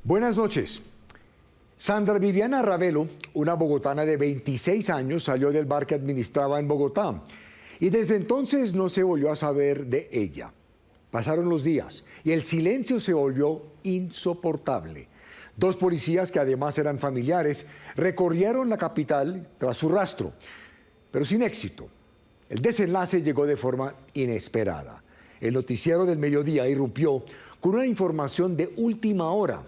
Buenas noches. Sandra Viviana Ravelo, una bogotana de 26 años, salió del bar que administraba en Bogotá y desde entonces no se volvió a saber de ella. Pasaron los días y el silencio se volvió insoportable. Dos policías, que además eran familiares, recorrieron la capital tras su rastro, pero sin éxito. El desenlace llegó de forma inesperada. El noticiero del mediodía irrumpió con una información de última hora.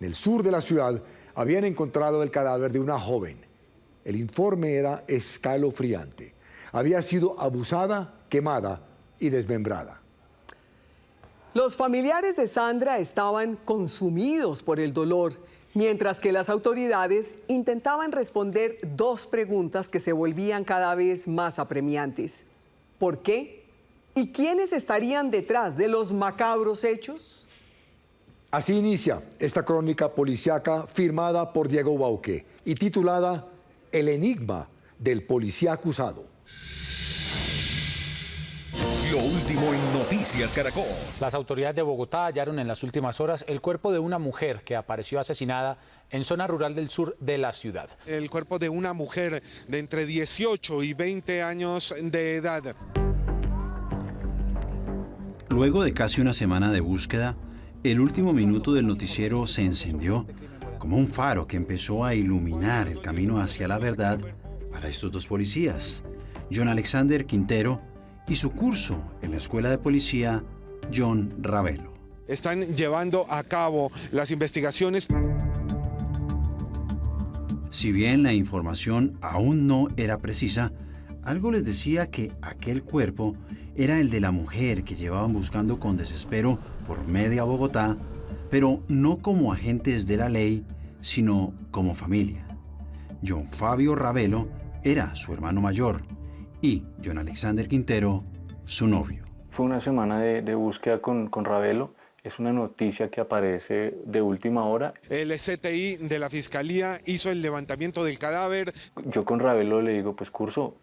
En el sur de la ciudad habían encontrado el cadáver de una joven. El informe era escalofriante. Había sido abusada, quemada y desmembrada. Los familiares de Sandra estaban consumidos por el dolor, mientras que las autoridades intentaban responder dos preguntas que se volvían cada vez más apremiantes. ¿Por qué? ¿Y quiénes estarían detrás de los macabros hechos? Así inicia esta crónica policíaca firmada por Diego Bauque y titulada El enigma del policía acusado. Lo último en Noticias Caracol. Las autoridades de Bogotá hallaron en las últimas horas el cuerpo de una mujer que apareció asesinada en zona rural del sur de la ciudad. El cuerpo de una mujer de entre 18 y 20 años de edad. Luego de casi una semana de búsqueda, el último minuto del noticiero se encendió como un faro que empezó a iluminar el camino hacia la verdad para estos dos policías, John Alexander Quintero y su curso en la Escuela de Policía, John Ravelo. Están llevando a cabo las investigaciones. Si bien la información aún no era precisa, algo les decía que aquel cuerpo era el de la mujer que llevaban buscando con desespero por media Bogotá, pero no como agentes de la ley, sino como familia. John Fabio Ravelo era su hermano mayor y John Alexander Quintero, su novio. Fue una semana de búsqueda con Ravelo. Es una noticia que aparece de última hora. El CTI de la Fiscalía hizo el levantamiento del cadáver. Yo con Ravelo le digo, pues curso,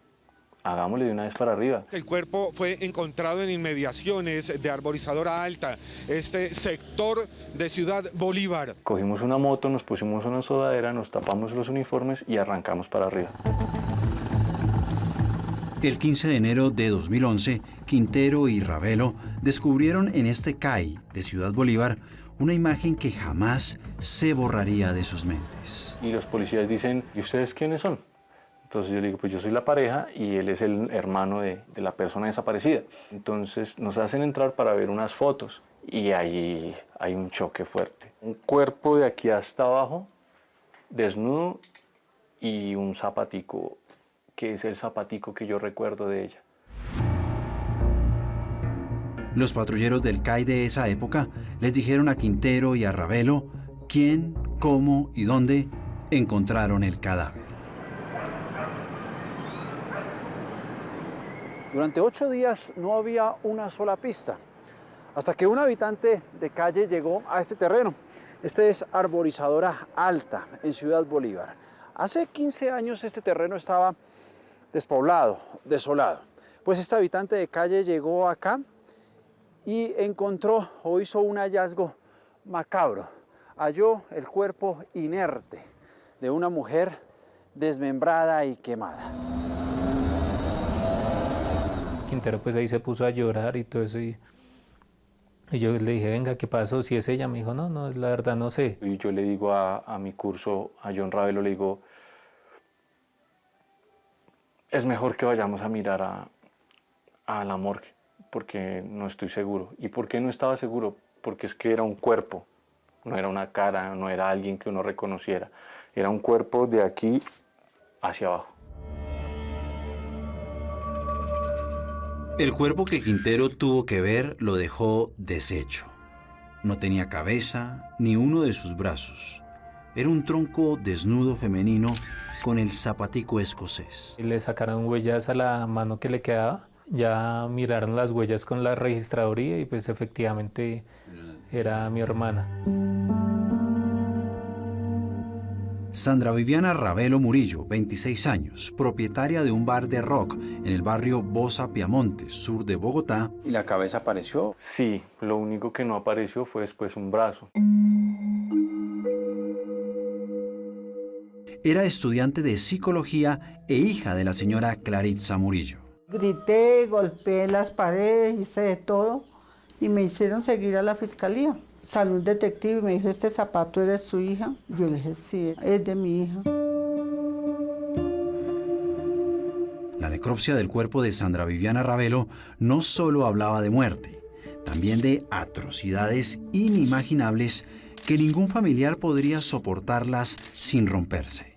hagámosle de una vez para arriba. El cuerpo fue encontrado en inmediaciones de Arborizadora Alta, este sector de Ciudad Bolívar. Cogimos una moto, nos pusimos una sudadera, nos tapamos los uniformes y arrancamos para arriba. El 15 de enero de 2011, Quintero y Ravelo descubrieron en este CAI de Ciudad Bolívar una imagen que jamás se borraría de sus mentes. Y los policías dicen, ¿y ustedes quiénes son? Entonces yo le digo, pues yo soy la pareja y él es el hermano de la persona desaparecida. Entonces nos hacen entrar para ver unas fotos y allí hay un choque fuerte. Un cuerpo de aquí hasta abajo, desnudo, y un zapatico, que es el zapatico que yo recuerdo de ella. Los patrulleros del CAI de esa época les dijeron a Quintero y a Ravelo quién, cómo y dónde encontraron el cadáver. Durante 8 días no había una sola pista, hasta que un habitante de calle llegó a este terreno. Este es Arborizadora Alta, en Ciudad Bolívar. Hace 15 años este terreno estaba despoblado, desolado. Pues este habitante de calle llegó acá y encontró o hizo un hallazgo macabro. Halló el cuerpo inerte de una mujer desmembrada y quemada. Quintero pues ahí se puso a llorar y todo eso y yo le dije, venga, ¿qué pasó? Si es ella, me dijo, no, la verdad no sé. Y yo le digo a mi curso, a John Ravelo, le digo, es mejor que vayamos a mirar a la morgue, porque no estoy seguro. ¿Y por qué no estaba seguro? Porque es que era un cuerpo, no era una cara, no era alguien que uno reconociera. Era un cuerpo de aquí hacia abajo. El cuerpo que Quintero tuvo que ver lo dejó deshecho. No tenía cabeza ni uno de sus brazos. Era un tronco desnudo femenino con el zapatico escocés. Le sacaron huellas a la mano que le quedaba, ya miraron las huellas con la registraduría y pues efectivamente era mi hermana. Sandra Viviana Ravelo Murillo, 26 años, propietaria de un bar de rock en el barrio Bosa Piamonte, sur de Bogotá. ¿Y la cabeza apareció? Sí, lo único que no apareció fue después un brazo. era estudiante de psicología e hija de la señora Claritza Murillo. Grité, golpeé las paredes, hice de todo y me hicieron seguir a la fiscalía. Salió un detective y me dijo, ¿este zapato es de su hija? Yo le dije, sí, es de mi hija. La necropsia del cuerpo de Sandra Viviana Ravelo no solo hablaba de muerte, también de atrocidades inimaginables que ningún familiar podría soportarlas sin romperse.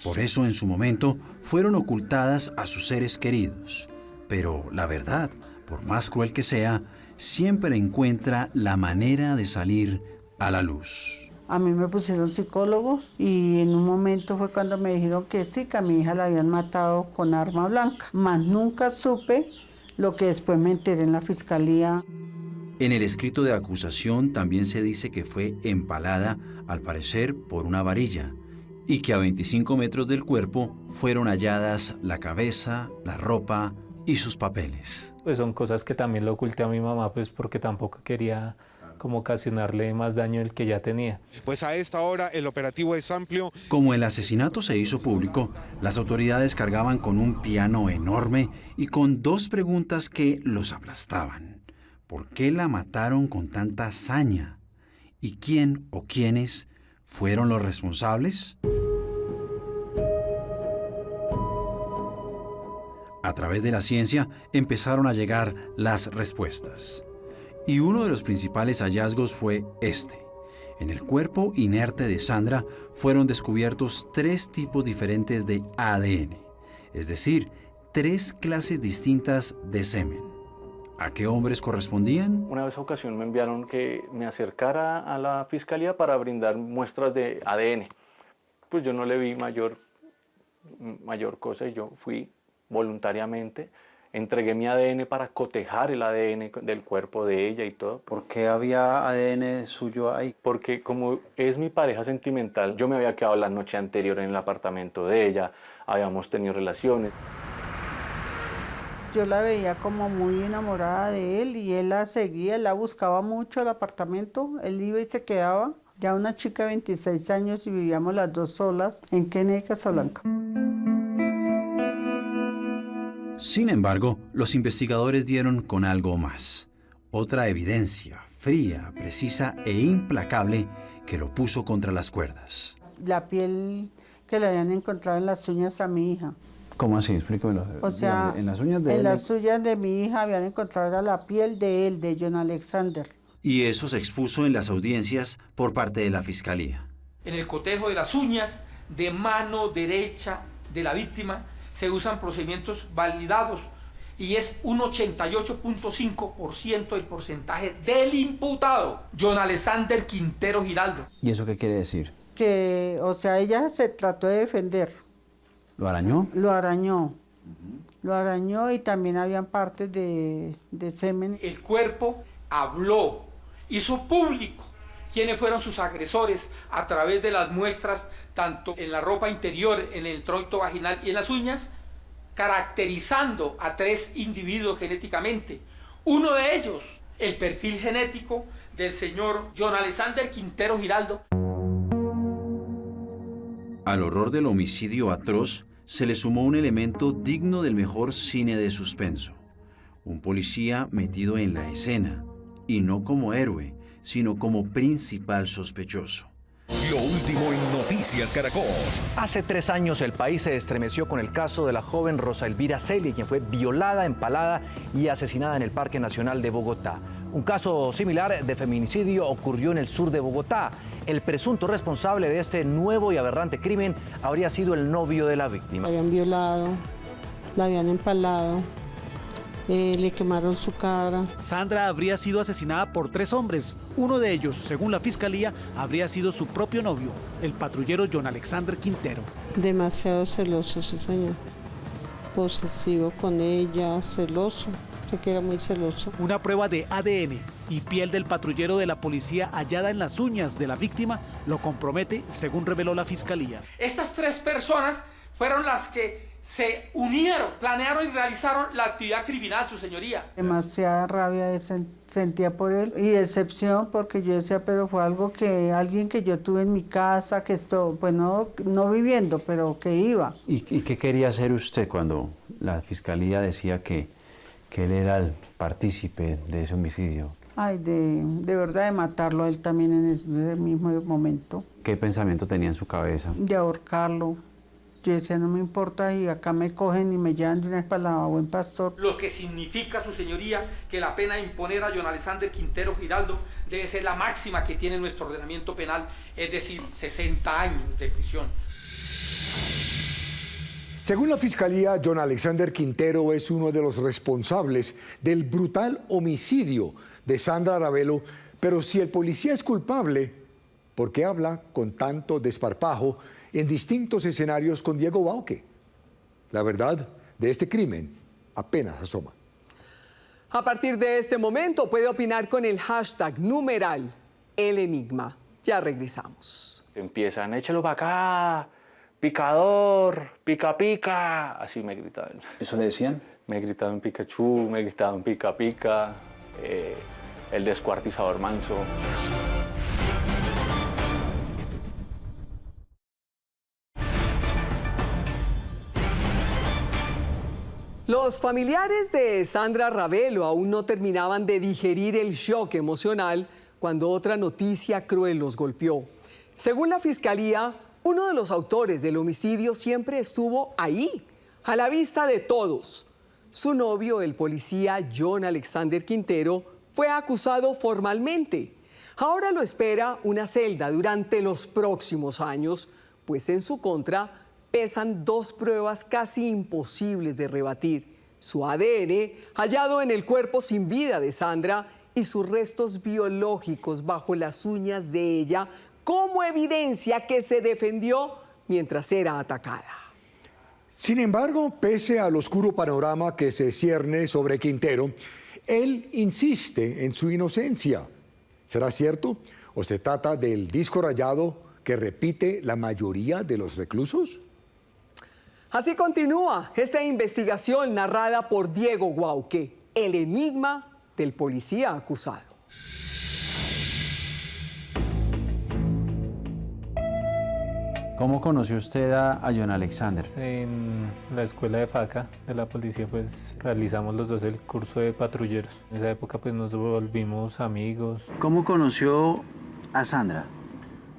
Por eso en su momento fueron ocultadas a sus seres queridos. Pero la verdad, por más cruel que sea, siempre encuentra la manera de salir a la luz. A mí me pusieron psicólogos y en un momento fue cuando me dijeron que sí, que a mi hija la habían matado con arma blanca. Mas nunca supe lo que después me enteré en la fiscalía. En el escrito de acusación también se dice que fue empalada, al parecer, por una varilla, y que a 25 metros del cuerpo fueron halladas la cabeza, la ropa y sus papeles. Pues son cosas que también lo oculté a mi mamá, pues porque tampoco quería como ocasionarle más daño del que ya tenía. Pues a esta hora el operativo es amplio. Como el asesinato se hizo público, las autoridades cargaban con un piano enorme y con dos preguntas que los aplastaban. ¿Por qué la mataron con tanta hazaña? ¿Y quién o quiénes fueron los responsables? A través de la ciencia empezaron a llegar las respuestas. Y uno de los principales hallazgos fue este. En el cuerpo inerte de Sandra fueron descubiertos 3 tipos diferentes de ADN, es decir, 3 clases distintas de semen. ¿A qué hombres correspondían? Una vez a ocasión me enviaron que me acercara a la fiscalía para brindar muestras de ADN. Pues yo no le vi mayor cosa y yo fui voluntariamente. Entregué mi ADN para cotejar el ADN del cuerpo de ella y todo. ¿Por qué había ADN suyo ahí? Porque como es mi pareja sentimental, yo me había quedado la noche anterior en el apartamento de ella, habíamos tenido relaciones. Yo la veía como muy enamorada de él y él la seguía, él la buscaba mucho el apartamento, él iba y se quedaba. Ya una chica de 26 años y vivíamos las dos solas en Kennedy, Casablanca. Sin embargo, los investigadores dieron con algo más. Otra evidencia, fría, precisa e implacable, que lo puso contra las cuerdas. La piel que le habían encontrado en las uñas a mi hija. ¿Cómo así? Explíquemelo. O sea, en las uñas de en él. las uñas de mi hija habían encontrado la piel de él, de John Alexander. Y eso se expuso en las audiencias por parte de la Fiscalía. En el cotejo de las uñas de mano derecha de la víctima se usan procedimientos validados y es un 88.5% el porcentaje del imputado, John Alexander Quintero Giraldo. ¿Y eso qué quiere decir? Que, o sea, ella se trató de defender. ¿Lo arañó? Lo arañó. Lo arañó y también habían partes de semen. El cuerpo habló, hizo público quiénes fueron sus agresores a través de las muestras, tanto en la ropa interior, en el tracto vaginal y en las uñas, caracterizando a 3 individuos genéticamente. Uno de ellos, el perfil genético del señor John Alexander Quintero Giraldo. Al horror del homicidio atroz se le sumó un elemento digno del mejor cine de suspenso. Un policía metido en la escena, y no como héroe, sino como principal sospechoso. Lo último en Noticias Caracol. Hace 3 años el país se estremeció con el caso de la joven Rosa Elvira Celia, quien fue violada, empalada y asesinada en el Parque Nacional de Bogotá. Un caso similar de feminicidio ocurrió en el sur de Bogotá. El presunto responsable de este nuevo y aberrante crimen habría sido el novio de la víctima. La habían violado, la habían empalado, le quemaron su cara. Sandra habría sido asesinada por 3 hombres. Uno de ellos, según la fiscalía, habría sido su propio novio, el patrullero John Alexander Quintero. Demasiado celoso ese señor. Posesivo con ella, celoso. Sé que era muy celoso. Una prueba de ADN y piel del patrullero de la policía hallada en las uñas de la víctima lo compromete, según reveló la fiscalía. Estas 3 personas fueron las que se unieron, planearon y realizaron la actividad criminal, su señoría. Demasiada rabia sentía por él y decepción porque yo decía, pero fue algo que alguien que yo tuve en mi casa, que esto, pues no viviendo, pero que iba. ¿Y qué quería hacer usted cuando la fiscalía decía que él era el partícipe de ese homicidio? Ay, de verdad de matarlo a él también en ese mismo momento. ¿Qué pensamiento tenía en su cabeza? De ahorcarlo. Yo decía, no me importa, y acá me cogen y me llevan de una vez para la Buen Pastor. Lo que significa, su señoría, que la pena a imponer a John Alexander Quintero Giraldo debe ser la máxima que tiene nuestro ordenamiento penal, es decir, 60 años de prisión. Según la Fiscalía, John Alexander Quintero es uno de los responsables del brutal homicidio de Sandra Ravelo, pero si el policía es culpable, ¿por qué habla con tanto desparpajo en distintos escenarios con Diego Bauque? La verdad de este crimen apenas asoma. A partir de este momento puede opinar con el hashtag numeral El Enigma. Ya regresamos. Empiezan, échalo para acá, picador, pica pica, así me gritaban. ¿Eso le decían? Me gritaban Pikachu, me gritaban pica pica, el descuartizador manso. Los familiares de Sandra Ravelo aún no terminaban de digerir el shock emocional cuando otra noticia cruel los golpeó. Según la Fiscalía, uno de los autores del homicidio siempre estuvo ahí, a la vista de todos. Su novio, el policía John Alexander Quintero, fue acusado formalmente. Ahora lo espera una celda durante los próximos años, pues en su contra pesan dos pruebas casi imposibles de rebatir: su ADN, hallado en el cuerpo sin vida de Sandra, y sus restos biológicos bajo las uñas de ella, como evidencia que se defendió mientras era atacada. Sin embargo, pese al oscuro panorama que se cierne sobre Quintero, él insiste en su inocencia. ¿Será cierto o se trata del disco rayado que repite la mayoría de los reclusos? Así continúa esta investigación narrada por Diego Bauque, el enigma del policía acusado. ¿Cómo conoció usted a John Alexander? En la escuela de FACA de la policía pues realizamos los dos el curso de patrulleros. En esa época pues nos volvimos amigos. ¿Cómo conoció a Sandra?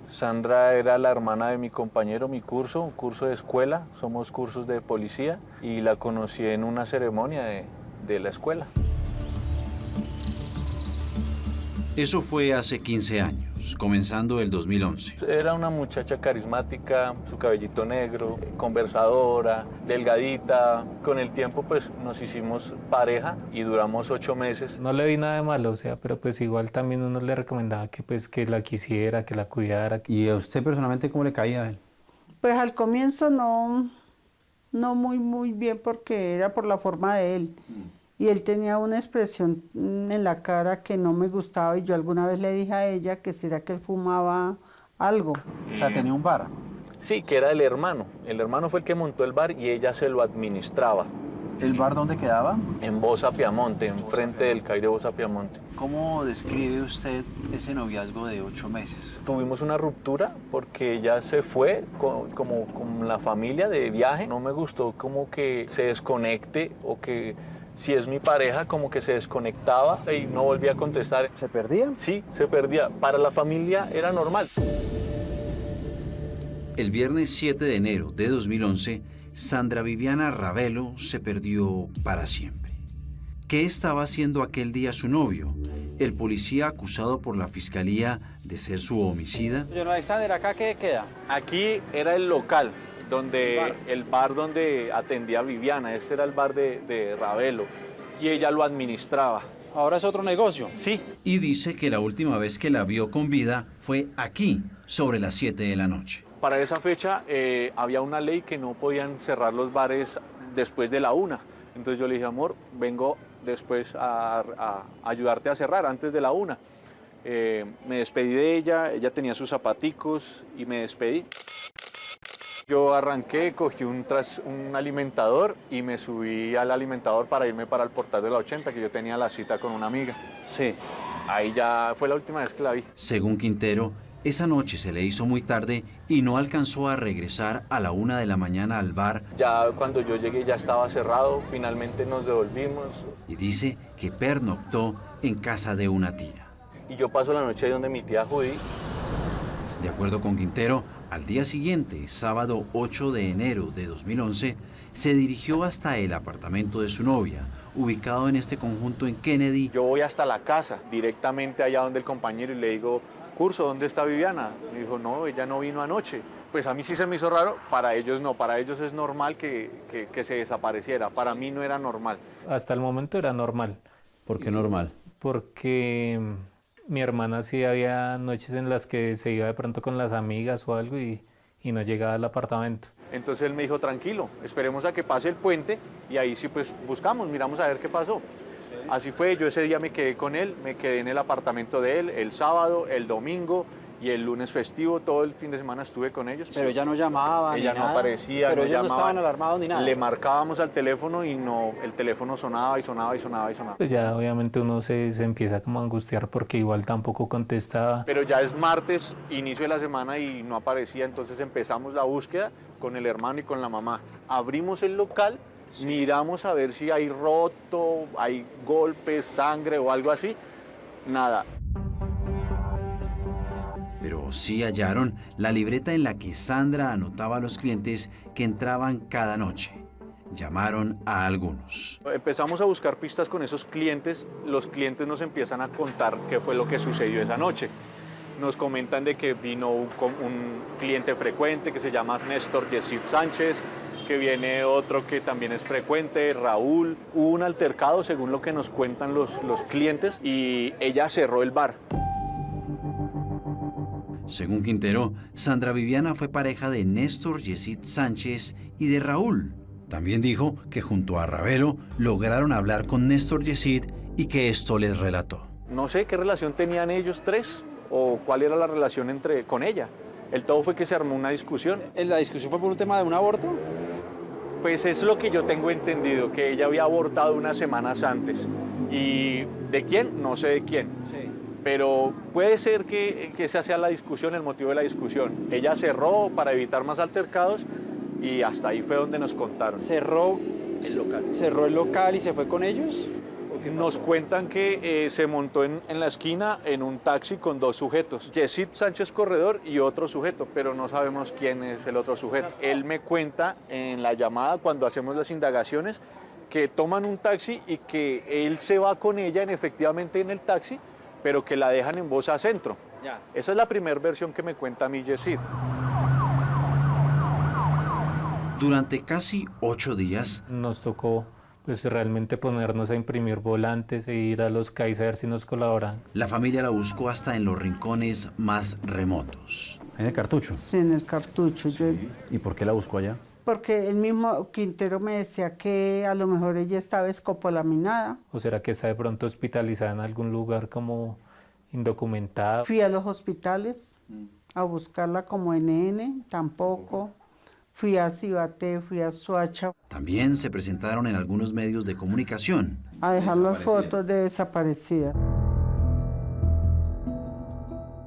Sandra era la hermana de mi compañero, un curso de escuela, somos cursos de policía, y la conocí en una ceremonia de la escuela. Eso fue hace 15 años, comenzando el 2011. Era una muchacha carismática, su cabellito negro, conversadora, delgadita. Con el tiempo pues nos hicimos pareja y duramos 8 meses. No le vi nada de malo, o sea, pero pues igual también uno le recomendaba que pues que la quisiera, que la cuidara. ¿Y a usted personalmente cómo le caía a él? Pues al comienzo no muy bien, porque era por la forma de él. Y él tenía una expresión en la cara que no me gustaba, y yo alguna vez le dije a ella que será que él fumaba algo. O sea, tenía un bar. Sí, que era el hermano. El hermano fue el que montó el bar y ella se lo administraba. ¿El bar dónde quedaba? En Bosa Piamonte, enfrente del CAI de Bosa Piamonte. ¿Cómo describe usted ese noviazgo de 8 meses? Tuvimos una ruptura porque ella se fue como con la familia de viaje. No me gustó como que se desconecte, o que si es mi pareja como que se desconectaba y no volvía a contestar. ¿Se perdía? Sí, se perdía. Para la familia era normal. El viernes 7 de enero de 2011, Sandra Viviana Ravelo se perdió para siempre. ¿Qué estaba haciendo aquel día su novio, el policía acusado por la fiscalía de ser su homicida? John Alexander, ¿acá qué queda? Aquí era el local, el bar donde atendía a Viviana. Este era el bar de Ravelo y ella lo administraba. ¿Ahora es otro negocio? Sí. Y dice que la última vez que la vio con vida fue aquí, sobre las 7 de la noche. Para esa fecha había una ley que no podían cerrar los bares después de la 1. Entonces yo le dije, amor, vengo después a ayudarte a cerrar antes de la 1. Me despedí de ella, ella tenía sus zapaticos y me despedí. Yo arranqué, cogí un alimentador y me subí al alimentador para irme para el portal de la 80, que yo tenía la cita con una amiga. Sí. Ahí ya fue la última vez que la vi. Según Quintero, esa noche se le hizo muy tarde y no alcanzó a regresar a la 1 de la mañana al bar. Ya cuando yo llegué ya estaba cerrado, finalmente nos devolvimos. Y dice que pernoctó en casa de una tía. Y yo paso la noche ahí donde mi tía Judy. De acuerdo con Quintero, al día siguiente, sábado 8 de enero de 2011, se dirigió hasta el apartamento de su novia, ubicado en este conjunto en Kennedy. Yo voy hasta la casa, directamente allá donde el compañero, y le digo, Curso, ¿dónde está Viviana? Me dijo, no, ella no vino anoche. Pues a mí sí se me hizo raro, para ellos no, para ellos es normal que se desapareciera, para mí no era normal. Hasta el momento era normal. ¿Por qué normal? Porque mi hermana sí había noches en las que se iba de pronto con las amigas o algo y no llegaba al apartamento. Entonces él me dijo, tranquilo, esperemos a que pase el puente y ahí sí pues buscamos, miramos a ver qué pasó. Así fue, yo ese día me quedé con él, me quedé en el apartamento de él el sábado, el domingo y el lunes festivo, todo el fin de semana estuve con ellos. Pero ella no llamaba ella ni no nada. aparecía, Pero no ellos llamaba. no estaban alarmados ni nada. Le marcábamos al teléfono y no, el teléfono sonaba y sonaba y sonaba y sonaba. Pues ya obviamente uno se empieza como a angustiar porque igual tampoco contestaba. Pero ya es martes, inicio de la semana y no aparecía, entonces empezamos la búsqueda con el hermano y con la mamá. Abrimos el local, miramos a ver si hay roto, hay golpes, sangre o algo así. Nada. Pero sí hallaron la libreta en la que Sandra anotaba a los clientes que entraban cada noche. Llamaron a algunos. Empezamos a buscar pistas con esos clientes. Los clientes nos empiezan a contar qué fue lo que sucedió esa noche. Nos comentan de que vino un cliente frecuente que se llama Néstor Yesid Sánchez, que viene otro que también es frecuente, Raúl. Hubo un altercado, según lo que nos cuentan los clientes, y ella cerró el bar. Según Quintero, Sandra Viviana fue pareja de Néstor Yesid Sánchez y de Raúl. También dijo que junto a Ravelo lograron hablar con Néstor Yesid y que esto les relató. No sé qué relación tenían ellos tres o cuál era la relación con ella. El todo fue que se armó una discusión. ¿La discusión fue por un tema de un aborto? Pues es lo que yo tengo entendido, que ella había abortado unas semanas antes. ¿Y de quién? No sé de quién. Sí. Pero puede ser que esa sea la discusión, el motivo de la discusión. Ella cerró para evitar más altercados y hasta ahí fue donde nos contaron. ¿Cerró el local y se fue con ellos? Nos cuentan que se montó en la esquina en un taxi con dos sujetos, Yesid Sánchez Corredor y otro sujeto, pero no sabemos quién es el otro sujeto. Él me cuenta en la llamada cuando hacemos las indagaciones que toman un taxi y que él se va con ella efectivamente en el taxi, pero que la dejan en Bosa Centro. Ya. Esa es la primera versión que me cuenta a mí Yesid. Durante casi 8 días nos tocó pues realmente ponernos a imprimir volantes e ir a los CAIs a ver si nos colaboran. La familia la buscó hasta en los rincones más remotos. ¿En el Cartucho? Sí, en el Cartucho. ¿Y por qué la buscó allá? Porque el mismo Quintero me decía que a lo mejor ella estaba escopolaminada. ¿O será que está de pronto hospitalizada en algún lugar como indocumentada? Fui a los hospitales a buscarla como NN, tampoco. Fui a Cibaté, fui a Soacha. También se presentaron en algunos medios de comunicación. A dejar las fotos de desaparecida.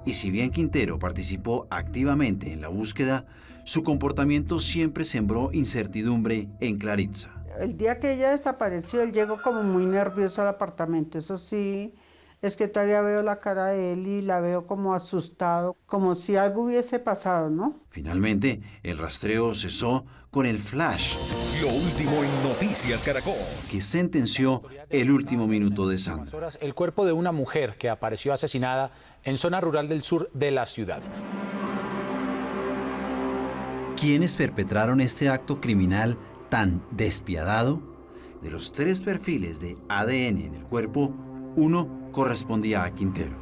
Y si bien Quintero participó activamente en la búsqueda, su comportamiento siempre sembró incertidumbre en Claritza. El día que ella desapareció, él llegó como muy nervioso al apartamento. Eso sí, es que todavía veo la cara de él y la veo como asustado, como si algo hubiese pasado, ¿no? Finalmente, el rastreo cesó con el flash. Lo último en Noticias Caracol. Que sentenció el último minuto de Sandra. El cuerpo de una mujer que apareció asesinada en zona rural del sur de la ciudad. ¿Quiénes perpetraron este acto criminal tan despiadado? De los 3 perfiles de ADN en el cuerpo, uno correspondía a Quintero.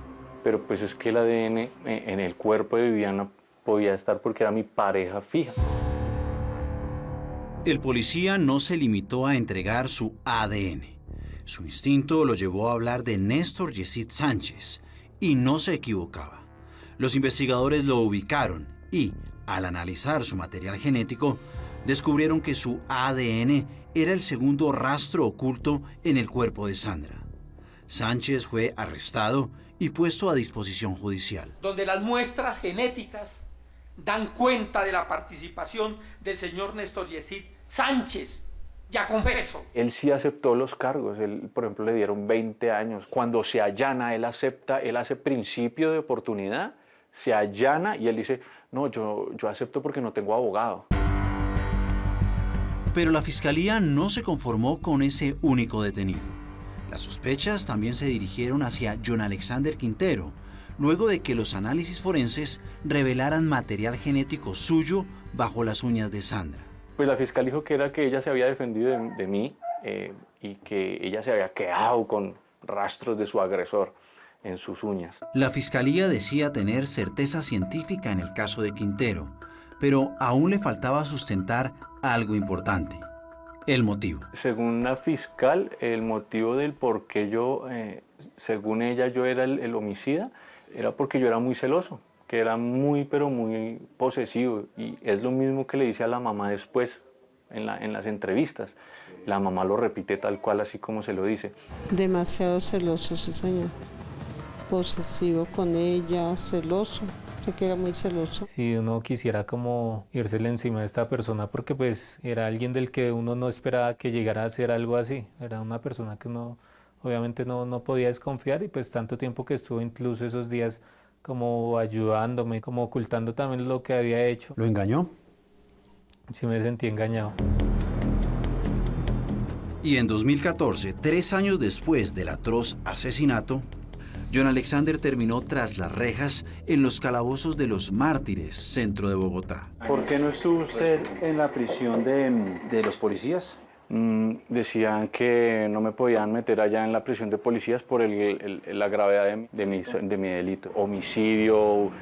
Pero pues es que el ADN en el cuerpo de Viviana podía estar porque era mi pareja fija. El policía no se limitó a entregar su ADN. Su instinto lo llevó a hablar de Néstor Yesid Sánchez y no se equivocaba. Los investigadores lo ubicaron y, Al analizar su material genético, descubrieron que su ADN era el segundo rastro oculto en el cuerpo de Sandra. Sánchez fue arrestado y puesto a disposición judicial. Donde las muestras genéticas dan cuenta de la participación del señor Néstor Yesid Sánchez. Ya confeso. Él sí aceptó los cargos. Él, por ejemplo, le dieron 20 años. Cuando se allana, él acepta, él hace principio de oportunidad, se allana y él dice, no, yo acepto porque no tengo abogado. Pero la fiscalía no se conformó con ese único detenido. Las sospechas también se dirigieron hacia John Alexander Quintero, luego de que los análisis forenses revelaran material genético suyo bajo las uñas de Sandra. Pues la fiscal dijo que era que ella se había defendido de mí y que ella se había quedado con rastros de su agresor en sus uñas. La fiscalía decía tener certeza científica en el caso de Quintero, pero aún le faltaba sustentar algo importante: el motivo. Según la fiscal, el motivo del por qué yo, según ella, yo era el homicida, era porque yo era muy celoso, que era muy, pero muy posesivo. Y es lo mismo que le dice a la mamá después, en las entrevistas. La mamá lo repite tal cual, así como se lo dice. Demasiado celoso, sí, señor. Posesivo con ella, celoso. Sé que era muy celoso. Si uno quisiera como írsele encima de esta persona, porque pues era alguien del que uno no esperaba que llegara a hacer algo así. Era una persona que uno obviamente no podía desconfiar, y pues tanto tiempo que estuvo incluso esos días como ayudándome, como ocultando también lo que había hecho. ¿Lo engañó? Sí, me sentí engañado. Y en 2014, 3 años después del atroz asesinato, John Alexander terminó tras las rejas en los calabozos de los Mártires, centro de Bogotá. ¿Por qué no estuvo usted en la prisión de los policías? Decían que no me podían meter allá en la prisión de policías por la gravedad de mi delito. Homicidio,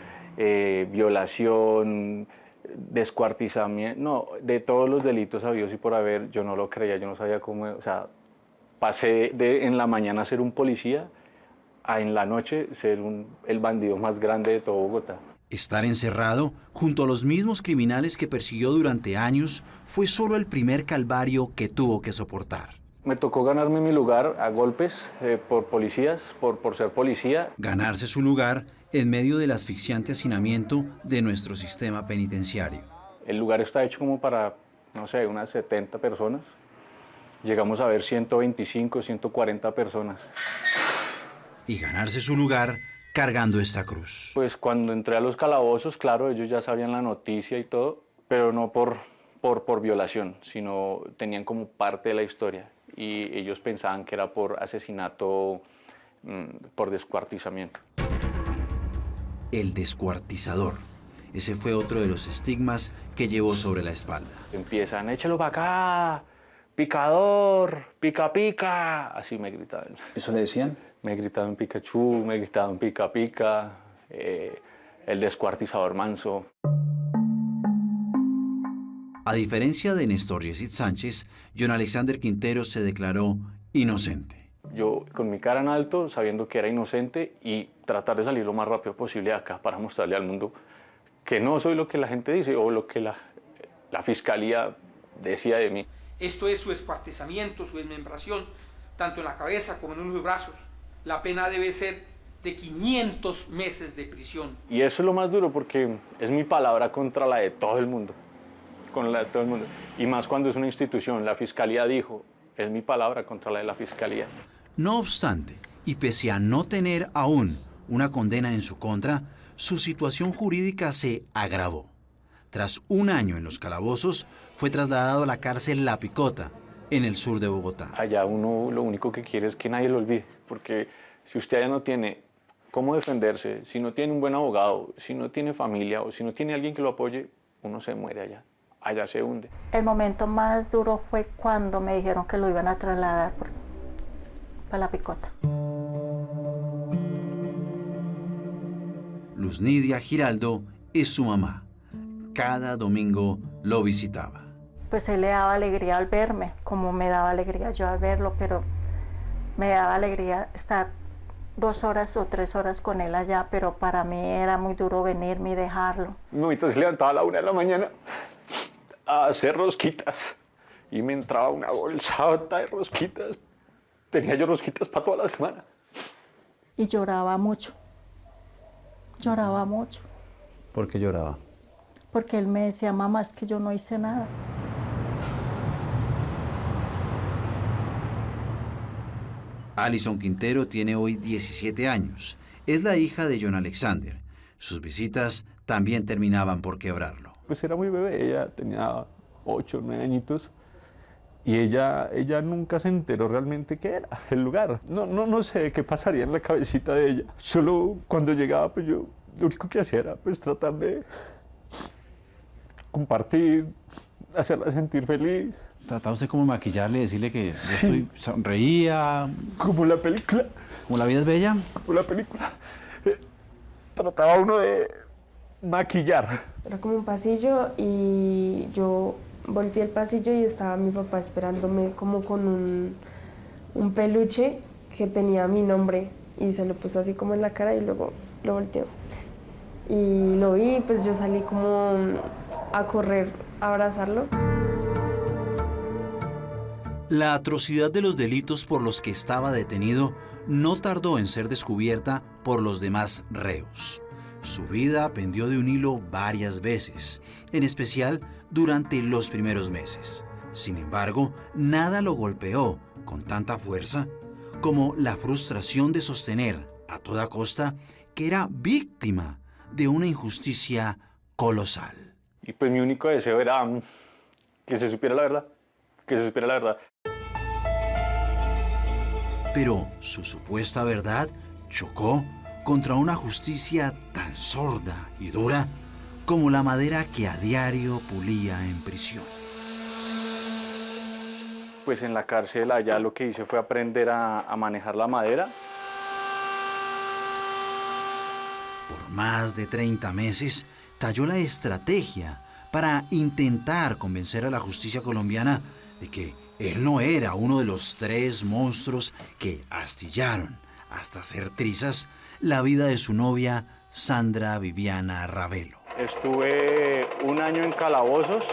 violación, descuartizamiento, no, de todos los delitos habidos y por haber. Yo no lo creía, yo no sabía cómo, o sea, pasé de en la mañana ser un policía a en la noche ser el bandido más grande de todo Bogotá. Estar encerrado junto a los mismos criminales que persiguió durante años fue solo el primer calvario que tuvo que soportar. Me tocó ganarme mi lugar a golpes por policías, por ser policía. Ganarse su lugar en medio del asfixiante hacinamiento de nuestro sistema penitenciario. El lugar está hecho como para, no sé, unas 70 personas. Llegamos a ver 125, 140 personas. Y ganarse su lugar cargando esta cruz. Pues cuando entré a los calabozos, claro, ellos ya sabían la noticia y todo, pero no por violación, sino tenían como parte de la historia. Y ellos pensaban que era por asesinato, por descuartizamiento. El descuartizador. Ese fue otro de los estigmas que llevó sobre la espalda. Empiezan, échalo para acá, picador, pica pica, así me gritaban. ¿Eso le decían? Me gritaban Pikachu, me gritaban pica pica, el descuartizador manso. A diferencia de Néstor Yesid Sánchez, John Alexander Quintero se declaró inocente. Yo con mi cara en alto, sabiendo que era inocente, y tratar de salir lo más rápido posible de acá para mostrarle al mundo que no soy lo que la gente dice o lo que la fiscalía decía de mí. Esto es su descuartizamiento, su desmembración, tanto en la cabeza como en los brazos. La pena debe ser de 500 meses de prisión. Y eso es lo más duro porque es mi palabra contra la de todo el mundo. Con la de todo el mundo. Y más cuando es una institución. La fiscalía dijo, es mi palabra contra la de la fiscalía. No obstante, y pese a no tener aún una condena en su contra, su situación jurídica se agravó. Tras 1 año en los calabozos, fue trasladado a la cárcel La Picota, en el sur de Bogotá. Allá uno lo único que quiere es que nadie lo olvide, porque si usted allá no tiene cómo defenderse, si no tiene un buen abogado, si no tiene familia o si no tiene alguien que lo apoye, uno se muere allá. Allá se hunde. El momento más duro fue cuando me dijeron que lo iban a trasladar para La Picota. Luz Nidia Giraldo es su mamá. Cada domingo lo visitaba. Pues él le daba alegría al verme, como me daba alegría yo al verlo, pero me daba alegría estar 2 horas o 3 horas con él allá, pero para mí era muy duro venirme y dejarlo. Mi mamita se levantaba a la 1 de la mañana a hacer rosquitas y me entraba una bolsota de rosquitas. Tenía yo rosquitas para toda la semana. Y lloraba mucho. Lloraba mucho. ¿Por qué lloraba? Porque él me decía, mamá, es que yo no hice nada. Alison Quintero tiene hoy 17 años. Es la hija de John Alexander. Sus visitas también terminaban por quebrarlo. Pues era muy bebé, ella tenía 8 o 9 añitos y ella nunca se enteró realmente qué era el lugar. No sé qué pasaría en la cabecita de ella. Solo cuando llegaba, pues yo lo único que hacía era pues tratar de compartir, hacerla sentir feliz. ¿Trataba usted como maquillarle, decirle que yo sonreía? Como la película. ¿Como la vida es bella? Como la película. Trataba uno de maquillar. Era como un pasillo y yo volteé el pasillo y estaba mi papá esperándome como con un peluche que tenía mi nombre y se lo puso así como en la cara y luego lo volteó. Y lo vi, pues yo salí como a correr, a abrazarlo. La atrocidad de los delitos por los que estaba detenido no tardó en ser descubierta por los demás reos. Su vida pendió de un hilo varias veces, en especial durante los primeros meses. Sin embargo, nada lo golpeó con tanta fuerza como la frustración de sostener a toda costa que era víctima de una injusticia colosal. Y pues mi único deseo era que se supiera la verdad, que se supiera la verdad. Pero su supuesta verdad chocó contra una justicia tan sorda y dura como la madera que a diario pulía en prisión. Pues en la cárcel allá lo que hice fue aprender a manejar la madera. Por más de 30 meses talló la estrategia para intentar convencer a la justicia colombiana de que él no era uno de los 3 monstruos que astillaron hasta hacer trizas la vida de su novia Sandra Viviana Ravelo. Estuve 1 año en calabozos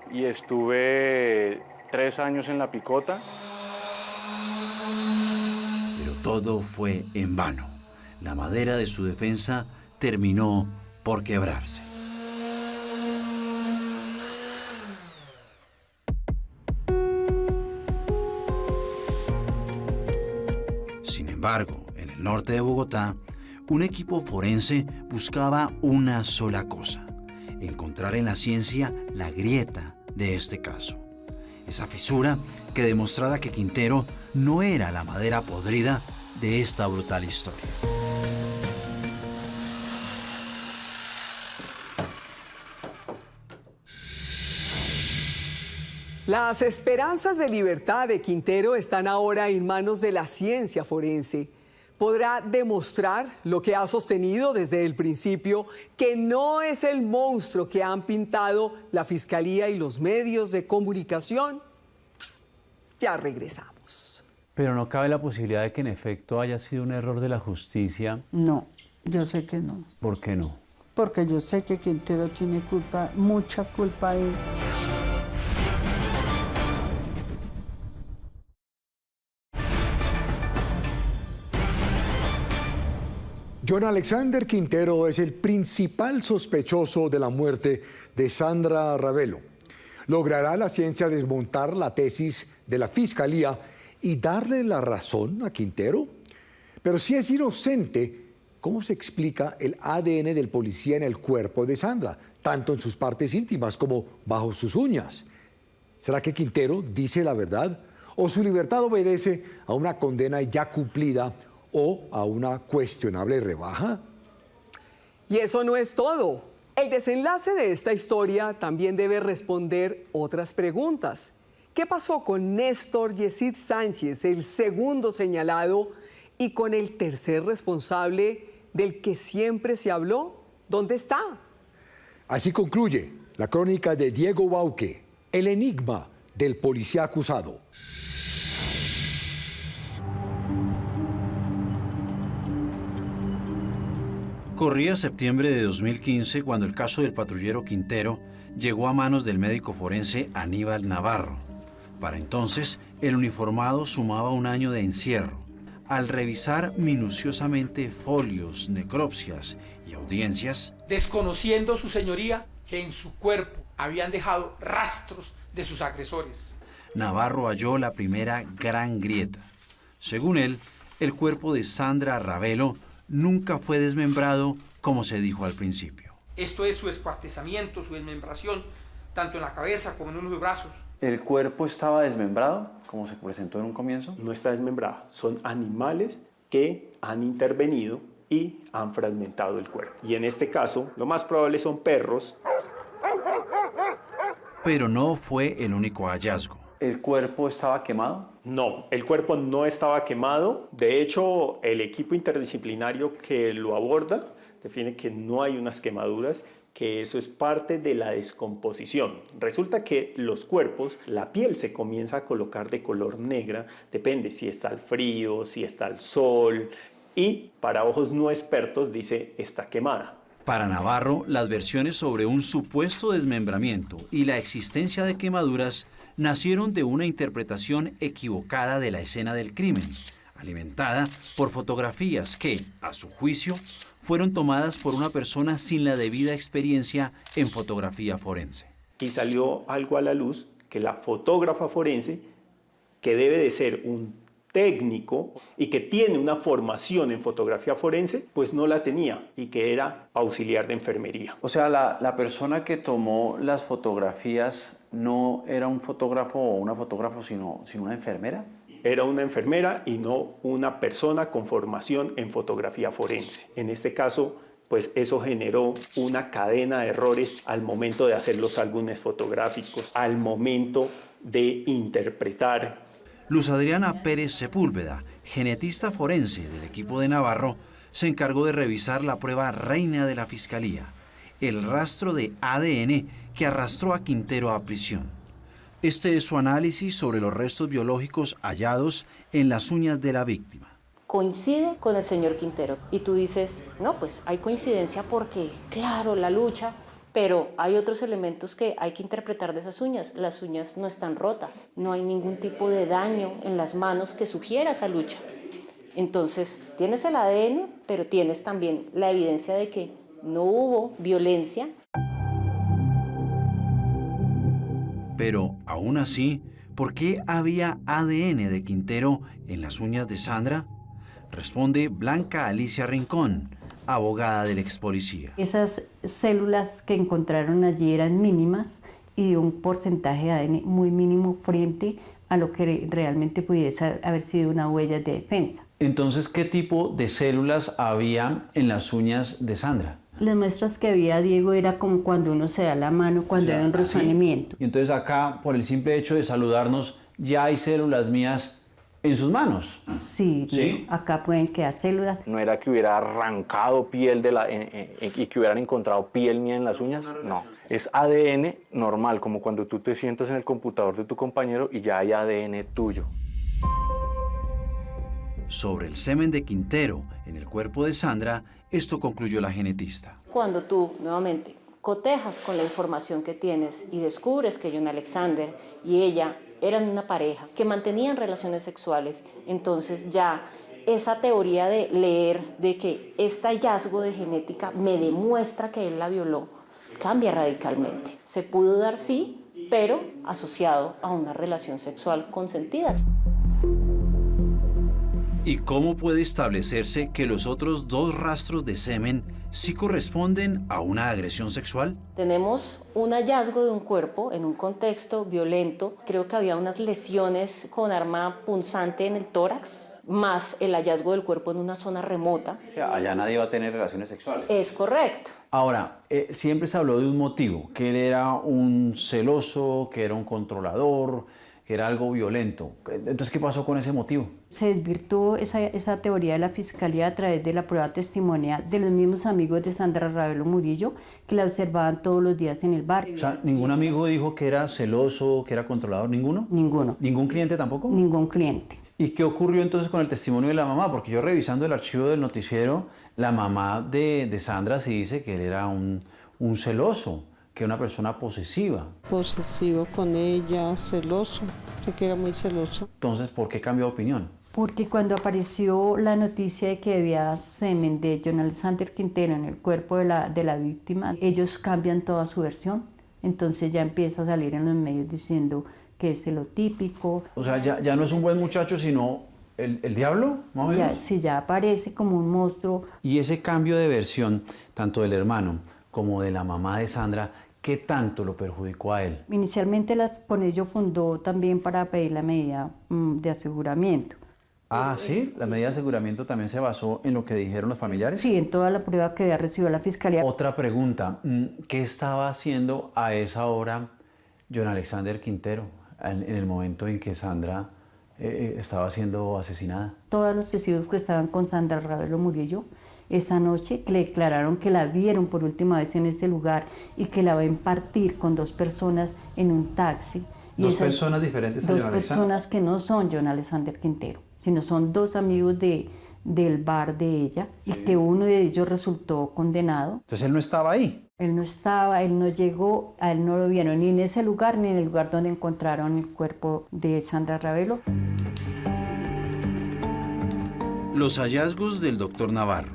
y estuve 3 años en la picota. Pero todo fue en vano. La madera de su defensa terminó por quebrarse. Sin embargo, en el norte de Bogotá, un equipo forense buscaba una sola cosa: encontrar en la ciencia la grieta de este caso. Esa fisura que demostrara que Quintero no era la madera podrida de esta brutal historia. Las esperanzas de libertad de Quintero están ahora en manos de la ciencia forense. Podrá demostrar lo que ha sostenido desde el principio, que no es el monstruo que han pintado la Fiscalía y los medios de comunicación. Ya regresamos. Pero no cabe la posibilidad de que en efecto haya sido un error de la justicia. No, yo sé que no. ¿Por qué no? Porque yo sé que Quintero tiene culpa, mucha culpa ahí. John Alexander Quintero es el principal sospechoso de la muerte de Sandra Ravelo. ¿Logrará la ciencia desmontar la tesis de la Fiscalía y darle la razón a Quintero? Pero si es inocente, ¿cómo se explica el ADN del policía en el cuerpo de Sandra, tanto en sus partes íntimas como bajo sus uñas? ¿Será que Quintero dice la verdad o su libertad obedece a una condena ya cumplida o a una cuestionable rebaja? Y eso no es todo. El desenlace de esta historia también debe responder otras preguntas. ¿Qué pasó con Néstor Yesid Sánchez, el segundo señalado, y con el tercer responsable del que siempre se habló? ¿Dónde está? Así concluye la crónica de Diego Bauque, el enigma del policía acusado. Corría septiembre de 2015 cuando el caso del patrullero Quintero llegó a manos del médico forense Aníbal Navarro. Para entonces, el uniformado sumaba un año de encierro. Al revisar minuciosamente folios, necropsias y audiencias, desconociendo su señoría que en su cuerpo habían dejado rastros de sus agresores. Navarro halló la primera gran grieta. Según él, el cuerpo de Sandra Ravelo nunca fue desmembrado como se dijo al principio. Esto es su escuartizamiento, su desmembración, tanto en la cabeza como en los brazos. ¿El cuerpo estaba desmembrado, como se presentó en un comienzo? No está desmembrado, son animales que han intervenido y han fragmentado el cuerpo. Y en este caso, lo más probable son perros. Pero no fue el único hallazgo. ¿El cuerpo estaba quemado? No, el cuerpo no estaba quemado. De hecho, el equipo interdisciplinario que lo aborda define que no hay unas quemaduras, que eso es parte de la descomposición. Resulta que los cuerpos, la piel se comienza a colocar de color negra, depende si está al frío, si está al sol, y para ojos no expertos dice está quemada. Para Navarro, las versiones sobre un supuesto desmembramiento y la existencia de quemaduras nacieron de una interpretación equivocada de la escena del crimen, alimentada por fotografías que, a su juicio, fueron tomadas por una persona sin la debida experiencia en fotografía forense. Y salió algo a la luz que la fotógrafa forense, que debe de ser un técnico y que tiene una formación en fotografía forense, pues no la tenía y que era auxiliar de enfermería. O sea, la persona que tomó las fotografías no era un fotógrafo o una fotógrafa, sino una enfermera. Era una enfermera y no una persona con formación en fotografía forense. En este caso, pues eso generó una cadena de errores al momento de hacer los álbumes fotográficos, al momento de interpretar. Luz Adriana Pérez Sepúlveda, genetista forense del equipo de Navarro, se encargó de revisar la prueba reina de la Fiscalía, el rastro de ADN que arrastró a Quintero a prisión. Este es su análisis sobre los restos biológicos hallados en las uñas de la víctima. Coincide con el señor Quintero. Y tú dices, no, pues hay coincidencia porque, claro, la lucha, pero hay otros elementos que hay que interpretar de esas uñas. Las uñas no están rotas, no hay ningún tipo de daño en las manos que sugiera esa lucha. Entonces, tienes el ADN, pero tienes también la evidencia de que no hubo violencia. Pero, aún así, ¿por qué había ADN de Quintero en las uñas de Sandra? Responde Blanca Alicia Rincón, abogada del ex policía. Esas células que encontraron allí eran mínimas y de un porcentaje de ADN muy mínimo frente a lo que realmente pudiese haber sido una huella de defensa. Entonces, ¿qué tipo de células había en las uñas de Sandra? Las muestras que había, Diego, era como cuando uno se da la mano cuando hay un rozamiento. Y entonces acá, por el simple hecho de saludarnos, ya hay células mías en sus manos. Sí, ¿Sí? Acá pueden quedar células. ¿No era que hubiera arrancado piel y que hubieran encontrado piel mía en las uñas? No, es ADN normal, como cuando tú te sientas en el computador de tu compañero y ya hay ADN tuyo. Sobre el semen de Quintero en el cuerpo de Sandra, esto concluyó la genetista. Cuando tú, nuevamente, cotejas con la información que tienes y descubres que John Alexander y ella eran una pareja que mantenían relaciones sexuales, entonces ya esa teoría de leer de que este hallazgo de genética me demuestra que él la violó, cambia radicalmente. Se pudo dar sí, pero asociado a una relación sexual consentida. ¿Y cómo puede establecerse que los otros dos rastros de semen sí corresponden a una agresión sexual? Tenemos un hallazgo de un cuerpo en un contexto violento. Creo que había unas lesiones con arma punzante en el tórax, más el hallazgo del cuerpo en una zona remota. O sea, allá nadie va a tener relaciones sexuales. Es correcto. Ahora, siempre se habló de un motivo, que él era un celoso, que era un controlador, que era algo violento. Entonces, ¿qué pasó con ese motivo? Se desvirtuó esa teoría de la Fiscalía a través de la prueba testimonial de los mismos amigos de Sandra Ravelo Murillo, que la observaban todos los días en el bar. O sea, ¿ningún amigo dijo que era celoso, que era controlador? ¿Ninguno? Ninguno. ¿Ningún cliente tampoco? Ningún cliente. ¿Y qué ocurrió entonces con el testimonio de la mamá? Porque yo revisando el archivo del noticiero La mamá de Sandra sí dice que él era un celoso, que era una persona posesiva. Posesivo con ella, celoso, sé que era muy celoso. Entonces, ¿por qué cambió de opinión? Porque cuando apareció la noticia de que había semen de John Alexander Quintero en el cuerpo de la víctima, ellos cambian toda su versión. Entonces ya empieza a salir en los medios diciendo que es lo típico. O sea, ya no es un buen muchacho, sino el diablo, más o menos. Ya, sí, ya aparece como un monstruo. Y ese cambio de versión, tanto del hermano como de la mamá de Sandra, ¿qué tanto lo perjudicó a él? Inicialmente con ello fundó también para pedir la medida de aseguramiento. Ah, ¿sí? ¿La medida de aseguramiento también se basó en lo que dijeron los familiares? Sí, en toda la prueba que había recibido la fiscalía. Otra pregunta, ¿qué estaba haciendo a esa hora John Alexander Quintero en el momento en que Sandra estaba siendo asesinada? Todos los testigos que estaban con Sandra Ravelo Murillo esa noche le declararon que la vieron por última vez en ese lugar y que la va a impartir con 2 personas en un taxi. Y ¿Dos personas diferentes a 2 John Alexander? personas que no son John Alexander Quintero, sino son 2 amigos del bar de ella, y que uno de ellos resultó condenado. Entonces él no estaba ahí. Él no estaba, él no llegó, a él no lo vieron ni en ese lugar ni en el lugar donde encontraron el cuerpo de Sandra Ravelo. Los hallazgos del doctor Navarro,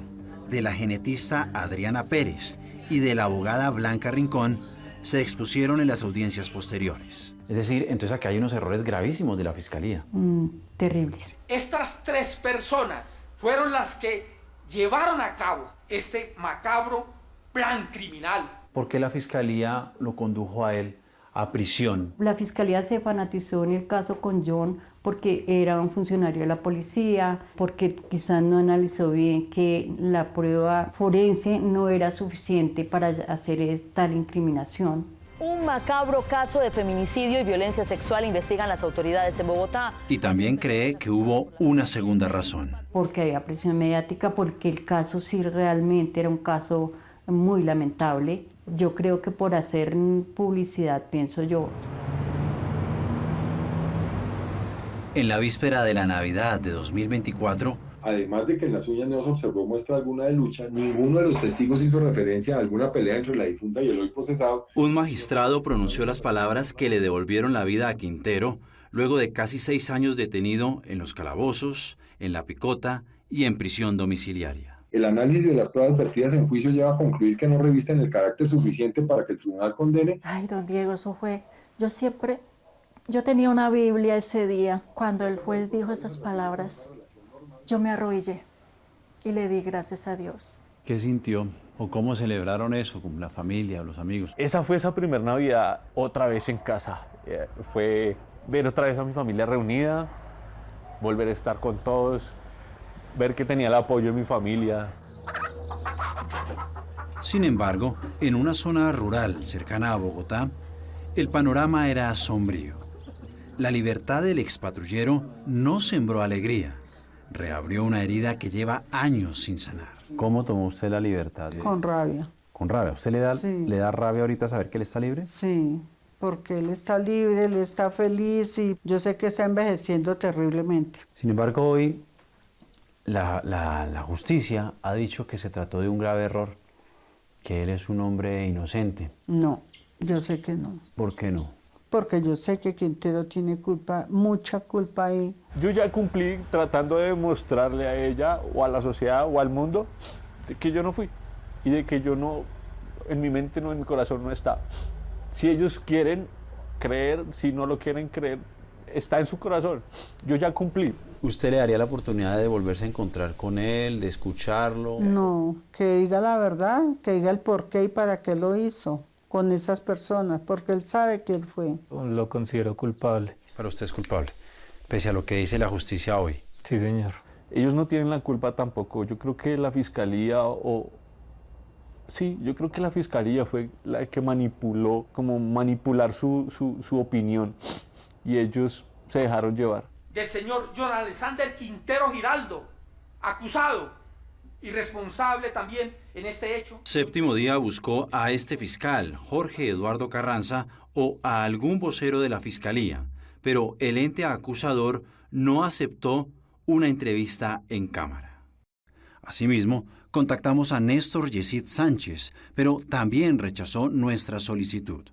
de la genetista Adriana Pérez y de la abogada Blanca Rincón se expusieron en las audiencias posteriores. Es decir, entonces aquí hay unos errores gravísimos de la fiscalía. Terribles. Estas 3 personas fueron las que llevaron a cabo este macabro plan criminal. ¿Por qué la fiscalía lo condujo a él a prisión? La fiscalía se fanatizó en el caso con John porque era un funcionario de la policía, porque quizás no analizó bien que la prueba forense no era suficiente para hacer tal incriminación. Un macabro caso de feminicidio y violencia sexual investigan las autoridades en Bogotá. Y también cree que hubo una segunda razón. Porque había presión mediática, porque el caso sí realmente era un caso muy lamentable. Yo creo que por hacer publicidad, pienso yo. En la víspera de la Navidad de 2024, además de que en las uñas no se observó muestra alguna de lucha, ninguno de los testigos hizo referencia a alguna pelea entre la difunta y el hoy procesado. un magistrado pronunció las palabras que le devolvieron la vida a Quintero luego de casi 6 años detenido en los calabozos, en la picota y en prisión domiciliaria. El análisis de las pruebas vertidas en juicio lleva a concluir que no revisten el carácter suficiente para que el tribunal condene. Ay, don Diego, eso fue... Yo tenía una Biblia ese día. Cuando el juez dijo esas palabras, yo me arrodillé y le di gracias a Dios. ¿Qué sintió? ¿O cómo celebraron eso con la familia, los amigos? Esa fue esa primera Navidad otra vez en casa. Fue ver otra vez a mi familia reunida, volver a estar con todos, ver que tenía el apoyo de mi familia. Sin embargo, en una zona rural cercana a Bogotá, el panorama era sombrío. La libertad del expatrullero no sembró alegría, reabrió una herida que lleva años sin sanar. ¿Cómo tomó usted la libertad? Con rabia. ¿Con rabia? ¿Usted le da rabia ahorita saber que él está libre? Sí, porque él está libre, él está feliz y yo sé que está envejeciendo terriblemente. Sin embargo, hoy la justicia ha dicho que se trató de un grave error, que él es un hombre inocente. No, yo sé que no. ¿Por qué no? Porque yo sé que Quintero tiene culpa, mucha culpa ahí. Yo ya cumplí tratando de demostrarle a ella o a la sociedad o al mundo de que yo no fui y de que yo no, en mi mente no, en mi corazón no está. Si ellos quieren creer, si no lo quieren creer, está en su corazón. Yo ya cumplí. ¿Usted le daría la oportunidad de volverse a encontrar con él, de escucharlo? No, que diga la verdad, que diga el por qué y para qué lo hizo con esas personas, porque él sabe que él fue. Lo considero culpable. Pero usted es culpable, pese a lo que dice la justicia hoy. Sí, señor. Ellos no tienen la culpa tampoco. Yo creo que la fiscalía yo creo que la fiscalía fue la que manipuló, como manipular su opinión, y ellos se dejaron llevar. Del señor John Alexander Quintero Giraldo, acusado y responsable también en este hecho. Séptimo Día buscó a este fiscal, Jorge Eduardo Carranza, o a algún vocero de la fiscalía, pero el ente acusador no aceptó una entrevista en cámara. Asimismo, contactamos a Néstor Yesid Sánchez, pero también rechazó nuestra solicitud.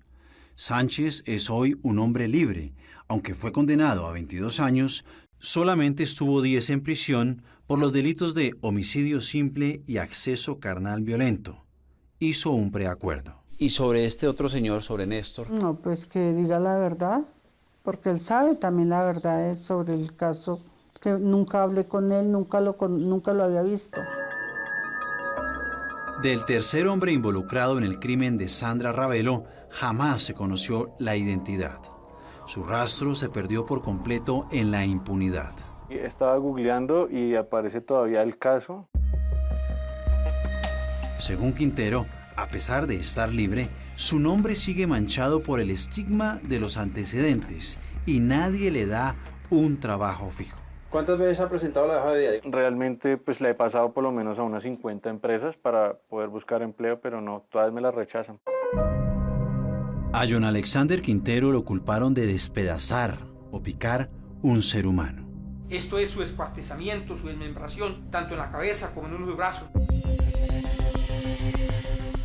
Sánchez es hoy un hombre libre. Aunque fue condenado a 22 años, solamente estuvo 10 en prisión por los delitos de homicidio simple y acceso carnal violento. Hizo un preacuerdo. ¿Y sobre este otro señor, sobre Néstor? No, pues que diga la verdad, porque él sabe también la verdad sobre el caso, que nunca hablé con él, nunca lo había visto. Del tercer hombre involucrado en el crimen de Sandra Ravelo, jamás se conoció la identidad. Su rastro se perdió por completo en la impunidad. Estaba googleando y aparece todavía el caso. Según Quintero, a pesar de estar libre, su nombre sigue manchado por el estigma de los antecedentes y nadie le da un trabajo fijo. ¿Cuántas veces ha presentado la hoja de vida? Realmente pues la he pasado por lo menos a unas 50 empresas para poder buscar empleo, pero no, todas me las rechazan. A John Alexander Quintero lo culparon de despedazar o picar un ser humano. Esto es su escuartizamiento, su desmembración, tanto en la cabeza como en los brazos.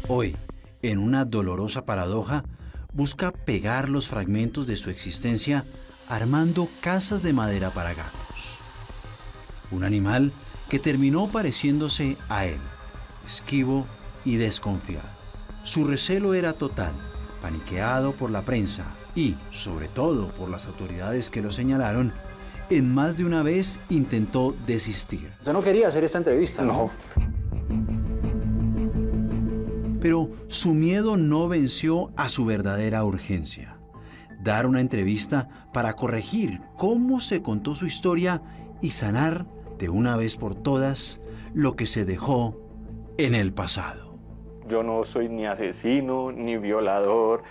Hoy, en una dolorosa paradoja, busca pegar los fragmentos de su existencia armando casas de madera para gatos. Un animal que terminó pareciéndose a él, esquivo y desconfiado. Su recelo era total, paniqueado por la prensa y, sobre todo, por las autoridades que lo señalaron. En más de una vez intentó desistir. Usted no quería hacer esta entrevista, ¿no? Pero su miedo no venció a su verdadera urgencia. Dar una entrevista para corregir cómo se contó su historia y sanar de una vez por todas lo que se dejó en el pasado. Yo no soy ni asesino, ni violador,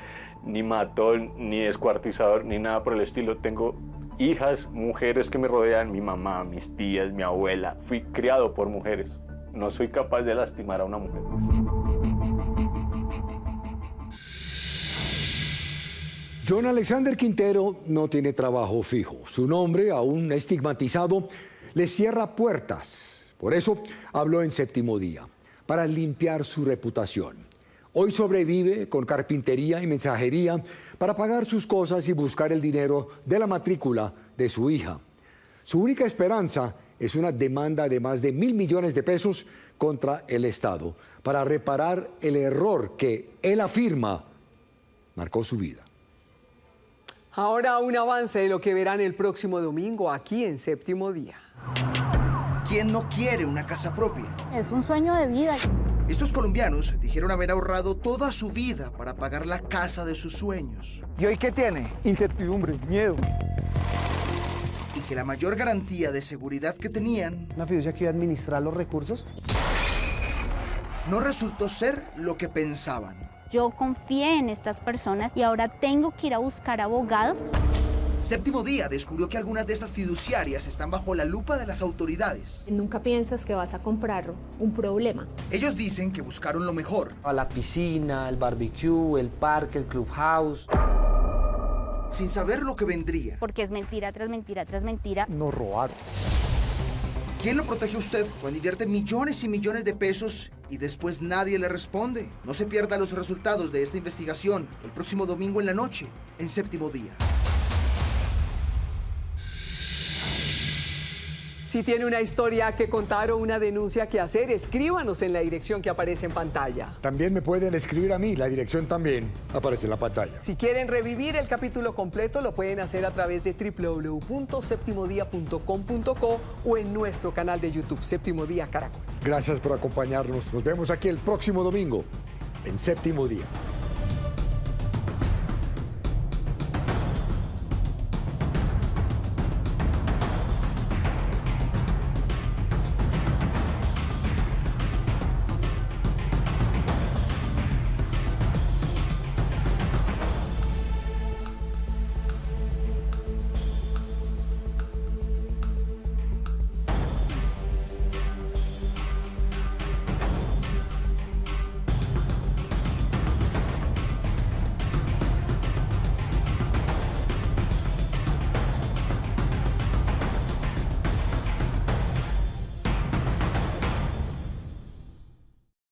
ni matón, ni descuartizador, ni nada por el estilo. Tengo hijas, mujeres que me rodean, mi mamá, mis tías, mi abuela. Fui criado por mujeres. No soy capaz de lastimar a una mujer. John Alexander Quintero no tiene trabajo fijo. Su nombre, aún estigmatizado, le cierra puertas. Por eso habló en Séptimo Día, para limpiar su reputación. Hoy sobrevive con carpintería y mensajería para pagar sus cosas y buscar el dinero de la matrícula de su hija. Su única esperanza es una demanda de más de 1.000 millones de pesos contra el Estado para reparar el error que él afirma marcó su vida. Ahora un avance de lo que verán el próximo domingo aquí en Séptimo Día. ¿Quién no quiere una casa propia? Es un sueño de vida. Estos colombianos dijeron haber ahorrado toda su vida para pagar la casa de sus sueños. ¿Y hoy qué tiene? Incertidumbre, miedo. Y que la mayor garantía de seguridad que tenían... Una fiducia que iba a administrar los recursos. No resultó ser lo que pensaban. Yo confié en estas personas y ahora tengo que ir a buscar abogados. Séptimo Día descubrió que algunas de estas fiduciarias están bajo la lupa de las autoridades. Nunca piensas que vas a comprar un problema. Ellos dicen que buscaron lo mejor. A la piscina, el barbecue, el parque, el clubhouse. Sin saber lo que vendría. Porque es mentira tras mentira tras mentira. Nos robaron. ¿Quién lo protege a usted cuando invierte millones y millones de pesos y después nadie le responde? No se pierda los resultados de esta investigación el próximo domingo en la noche, en Séptimo Día. Si tiene una historia que contar o una denuncia que hacer, escríbanos en la dirección que aparece en pantalla. También me pueden escribir a mí, la dirección también aparece en la pantalla. Si quieren revivir el capítulo completo, lo pueden hacer a través de www.septimodia.com.co o en nuestro canal de YouTube, Séptimo Día Caracol. Gracias por acompañarnos. Nos vemos aquí el próximo domingo, en Séptimo Día.